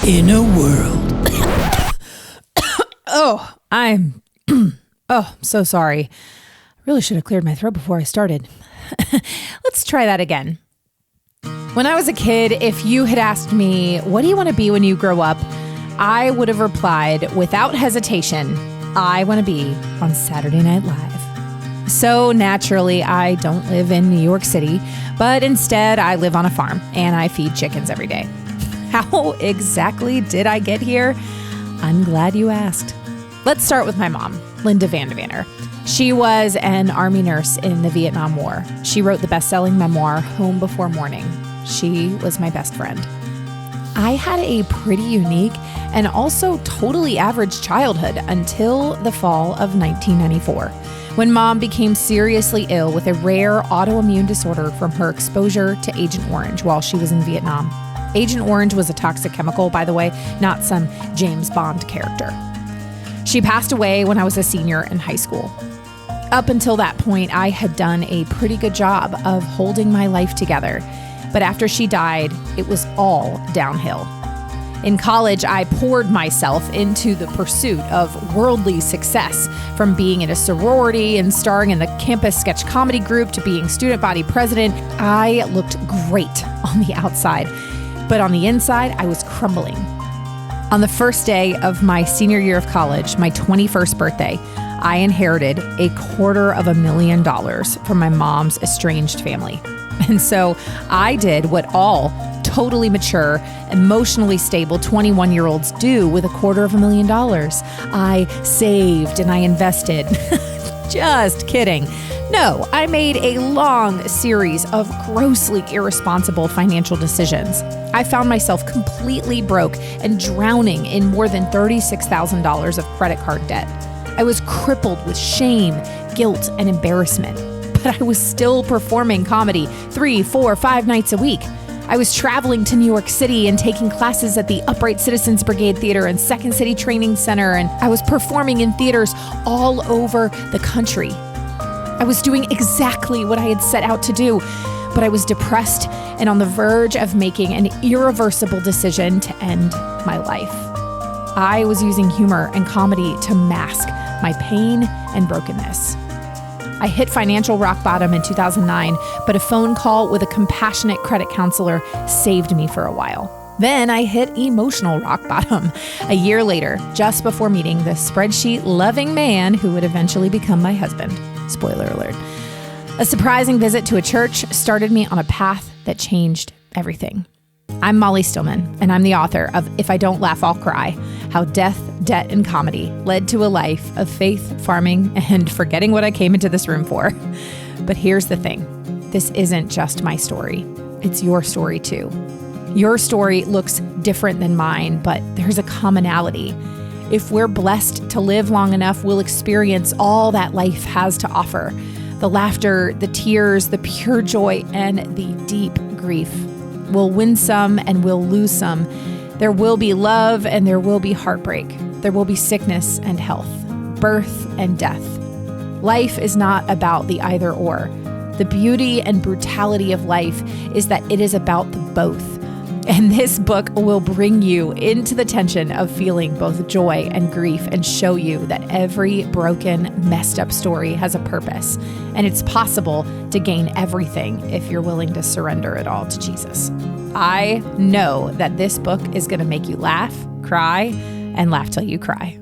In a world. I'm so sorry. I really should have cleared my throat before I started. Let's try that again. When I was a kid, if you had asked me, what do you want to be when you grow up? I would have replied without hesitation, I want to be on Saturday Night Live. So naturally, I don't live in New York City, but instead I live on a farm and I feed chickens every day. How exactly did I get here? I'm glad you asked. Let's start with my mom, Lynda Van Devanter. She was an Army nurse in the Vietnam War. She wrote the bestselling memoir, Home Before Morning. She was my best friend. I had a pretty unique and also totally average childhood until the fall of 1994, when Mom became seriously ill with a rare autoimmune disorder from her exposure to Agent Orange while she was in Vietnam. Agent Orange was a toxic chemical, by the way, not some James Bond character. She passed away when I was a senior in high school. Up until that point, I had done a pretty good job of holding my life together. But after she died, it was all downhill. In college, I poured myself into the pursuit of worldly success, from being in a sorority and starring in the campus sketch comedy group to being student body president. I looked great on the outside, but on the inside, I was crumbling. On the first day of my senior year of college, my 21st birthday, I inherited $250,000 from my mom's estranged family. And so I did what all totally mature, emotionally stable 21-year-olds do with $250,000. I saved and I invested. Just kidding. No, I made a long series of grossly irresponsible financial decisions. I found myself completely broke and drowning in more than $36,000 of credit card debt. I was crippled with shame, guilt, and embarrassment. But I was still performing comedy 3, 4, 5 nights a week. I was traveling to New York City and taking classes at the Upright Citizens Brigade Theater and Second City Training Center, and I was performing in theaters all over the country. I was doing exactly what I had set out to do, but I was depressed and on the verge of making an irreversible decision to end my life. I was using humor and comedy to mask my pain and brokenness. I hit financial rock bottom in 2009, but a phone call with a compassionate credit counselor saved me for a while. Then I hit emotional rock bottom a year later, just before meeting the spreadsheet-loving man who would eventually become my husband. Spoiler alert. A surprising visit to a church started me on a path that changed everything. I'm Molly Stillman, and I'm the author of If I Don't Laugh, I'll Cry: How Death, Debt, and Comedy Led to a Life of Faith, Farming, and Forgetting What I Came into this room for. But here's the thing. This isn't just my story. It's your story too. Your story looks different than mine, but there's a commonality. If we're blessed to live long enough, we'll experience all that life has to offer. The laughter, the tears, the pure joy, and the deep grief. We'll win some and we'll lose some. There will be love and there will be heartbreak. There will be sickness and health, birth and death. Life is not about the either or. The beauty and brutality of life is that it is about the both. And this book will bring you into the tension of feeling both joy and grief and show you that every broken, messed up story has a purpose. And it's possible to gain everything if you're willing to surrender it all to Jesus. I know that this book is going to make you laugh, cry, and laugh till you cry.